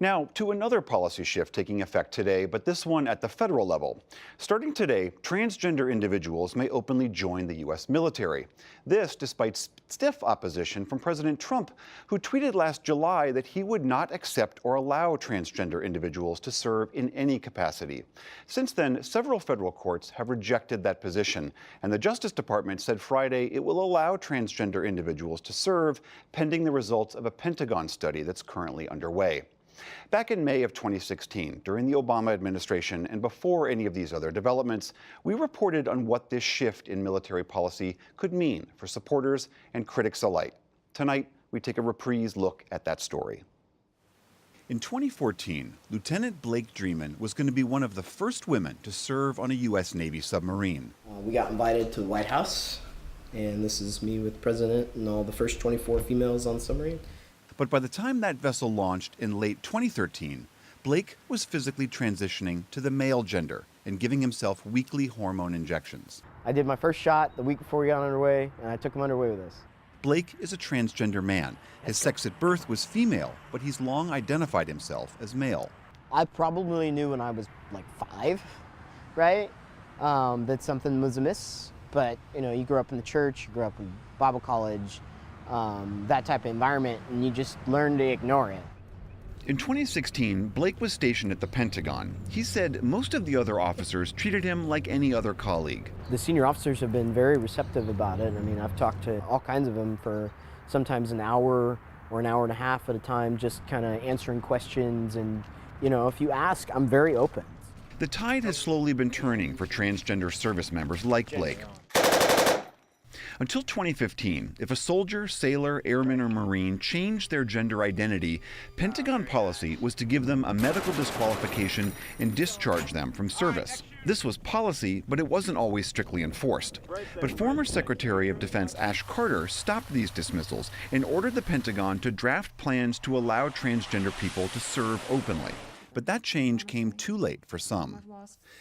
Now, to another policy shift taking effect today, but this one at the federal level. Starting today, transgender individuals may openly join the U.S. military. This despite stiff opposition from President Trump, who tweeted last July that he would not accept or allow transgender individuals to serve in any capacity. Since then, several federal courts have rejected that position, and the Justice Department said Friday it will allow transgender individuals to serve pending the results of a Pentagon study that's currently underway. Back in May of 2016, during the Obama administration and before any of these other developments, we reported on what this shift in military policy could mean for supporters and critics alike. Tonight, we take a reprise look at that story. In 2014, Lieutenant Blake Dreeman was going to be one of the first women to serve on a U.S. Navy submarine. We got invited to the White House, and this is me with the President and all the first 24 females on the submarine. But by the time that vessel launched in late 2013, Blake was physically transitioning to the male gender and giving himself weekly hormone injections. I did my first shot the week before we got underway, and I took him underway with us. Blake is a transgender man. His sex at birth was female, but he's long identified himself as male. I probably knew when I was like 5, right, that something was amiss. But, you know, you grew up in the church, you grew up in Bible college, that type of environment, and you just learn to ignore it. In 2016, Blake was stationed at the Pentagon. He said most of the other officers treated him like any other colleague. The senior officers have been very receptive about it. I mean, I've talked to all kinds of them for sometimes an hour or an hour and a half at a time, just kind of answering questions. And, you know, if you ask, I'm very open. The tide has slowly been turning for transgender service members like Blake. Until 2015, if a soldier, sailor, airman, or Marine changed their gender identity, Pentagon policy was to give them a medical disqualification and discharge them from service. This was policy, but it wasn't always strictly enforced. But former Secretary of Defense Ash Carter stopped these dismissals and ordered the Pentagon to draft plans to allow transgender people to serve openly. But that change came too late for some.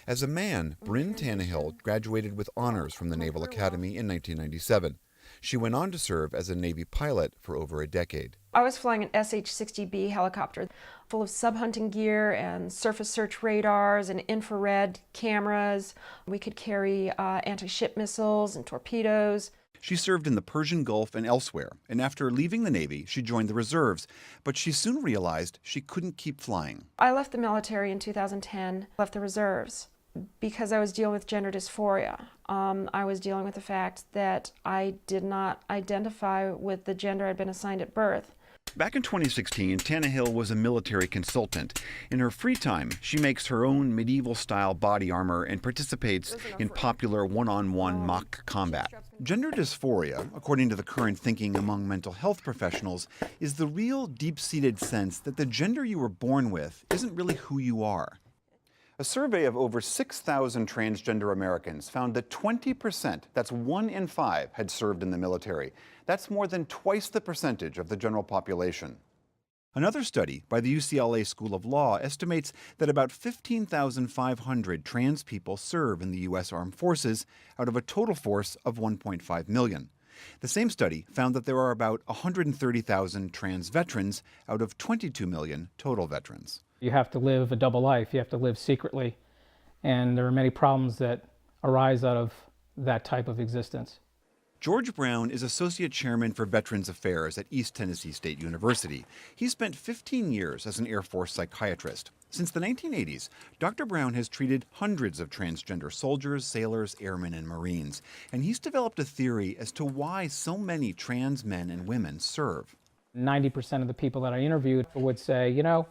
As a man, Bryn Tannehill graduated with honors from the Naval Academy in 1997. She went on to serve as a Navy pilot for over a decade. I was flying an SH-60B helicopter full of sub-hunting gear and surface search radars and infrared cameras. We could carry anti-ship missiles and torpedoes. She served in the Persian Gulf and elsewhere, and after leaving the Navy, she joined the reserves. But she soon realized she couldn't keep flying. I left the military in 2010, left the reserves, because I was dealing with gender dysphoria. I was dealing with the fact that I did not identify with the gender I'd been assigned at birth. Back in 2016, Tannehill was a military consultant. In her free time, she makes her own medieval-style body armor and participates in popular one-on-one mock combat. Gender dysphoria, according to the current thinking among mental health professionals, is the real deep-seated sense that the gender you were born with isn't really who you are. A survey of over 6,000 transgender Americans found that 20%, that's 1 in 5, had served in the military. That's more than twice the percentage of the general population. Another study by the UCLA School of Law estimates that about 15,500 trans people serve in the U.S. Armed Forces out of a total force of 1.5 million. The same study found that there are about 130,000 trans veterans out of 22 million total veterans. You have to live a double life. You have to live secretly. And there are many problems that arise out of that type of existence. George Brown is Associate Chairman for Veterans Affairs at East Tennessee State University. He spent 15 years as an Air Force psychiatrist. Since the 1980s, Dr. Brown has treated hundreds of transgender soldiers, sailors, airmen, and Marines. And he's developed a theory as to why so many trans men and women serve. 90% of the people that I interviewed would say, you know,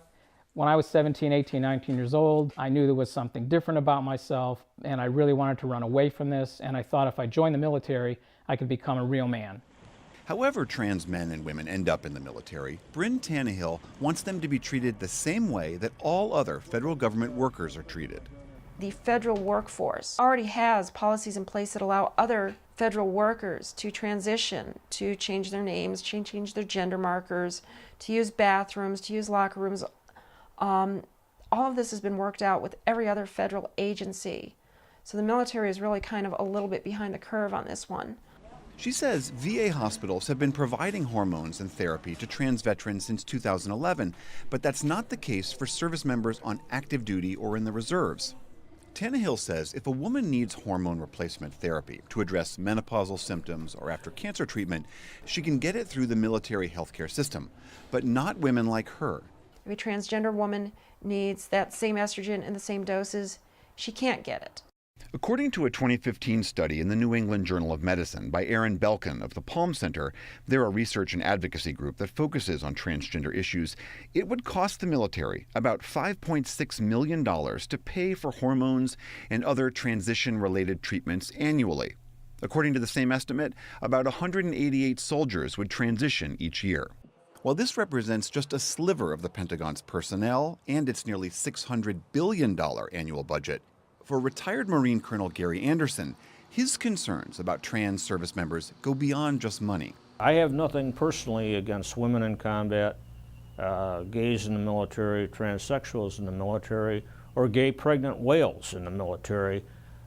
when I was 17, 18, 19 years old, I knew there was something different about myself, and I really wanted to run away from this, and I thought if I joined the military, I could become a real man. However trans men and women end up in the military, Bryn Tannehill wants them to be treated the same way that all other federal government workers are treated. The federal workforce already has policies in place that allow other federal workers to transition, to change their names, change their gender markers, to use bathrooms, to use locker rooms. All of this has been worked out with every other federal agency. So the military is really kind of a little bit behind the curve on this one. She says VA hospitals have been providing hormones and therapy to trans veterans since 2011, but that's not the case for service members on active duty or in the reserves. Tannehill says if a woman needs hormone replacement therapy to address menopausal symptoms or after cancer treatment, she can get it through the military healthcare system, but not women like her. If a transgender woman needs that same estrogen in the same doses, she can't get it. According to a 2015 study in the New England Journal of Medicine by Aaron Belkin of the Palm Center, they're a research and advocacy group that focuses on transgender issues, it would cost the military about $5.6 million to pay for hormones and other transition-related treatments annually. According to the same estimate, about 188 soldiers would transition each year. While this represents just a sliver of the Pentagon's personnel and its nearly $600 billion annual budget, for retired Marine Colonel Gary Anderson, his concerns about trans service members go beyond just money. I have nothing personally against women in combat, gays in the military, transsexuals in the military, or gay pregnant whales in the military,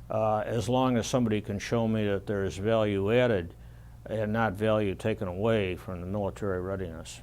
as long as somebody can show me that there is value added and not value taken away from the military readiness.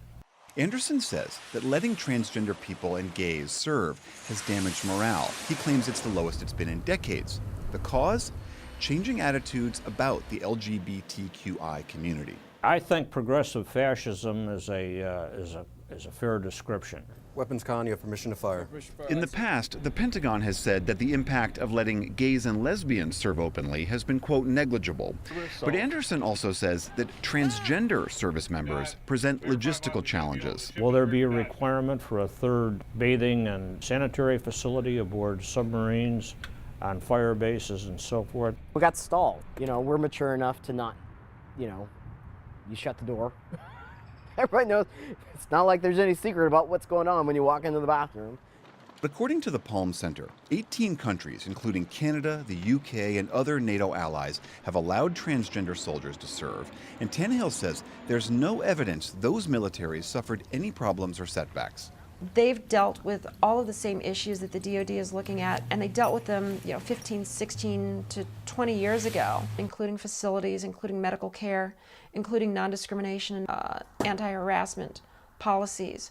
Anderson says that letting transgender people and gays serve has damaged morale. He claims it's the lowest it's been in decades. The cause? Changing attitudes about the LGBTQI community. I think progressive fascism is a fair description. Weapons con, you have permission to fire. In the past, the Pentagon has said that the impact of letting gays and lesbians serve openly has been, quote, negligible. But Anderson also says that transgender service members present logistical challenges. Will there be a requirement for a third bathing and sanitary facility aboard submarines, on fire bases and so forth? We got stalled. We're mature enough to not, you shut the door. Everybody knows it's not like there's any secret about what's going on when you walk into the bathroom. According to the Palm Center, 18 countries, including Canada, the UK, and other NATO allies, have allowed transgender soldiers to serve. And Tannehill says there's no evidence those militaries suffered any problems or setbacks. They've dealt with all of the same issues that the DoD is looking at, and they dealt with them 15, 16 to 20 years ago, including facilities, including medical care, including non-discrimination and anti-harassment policies.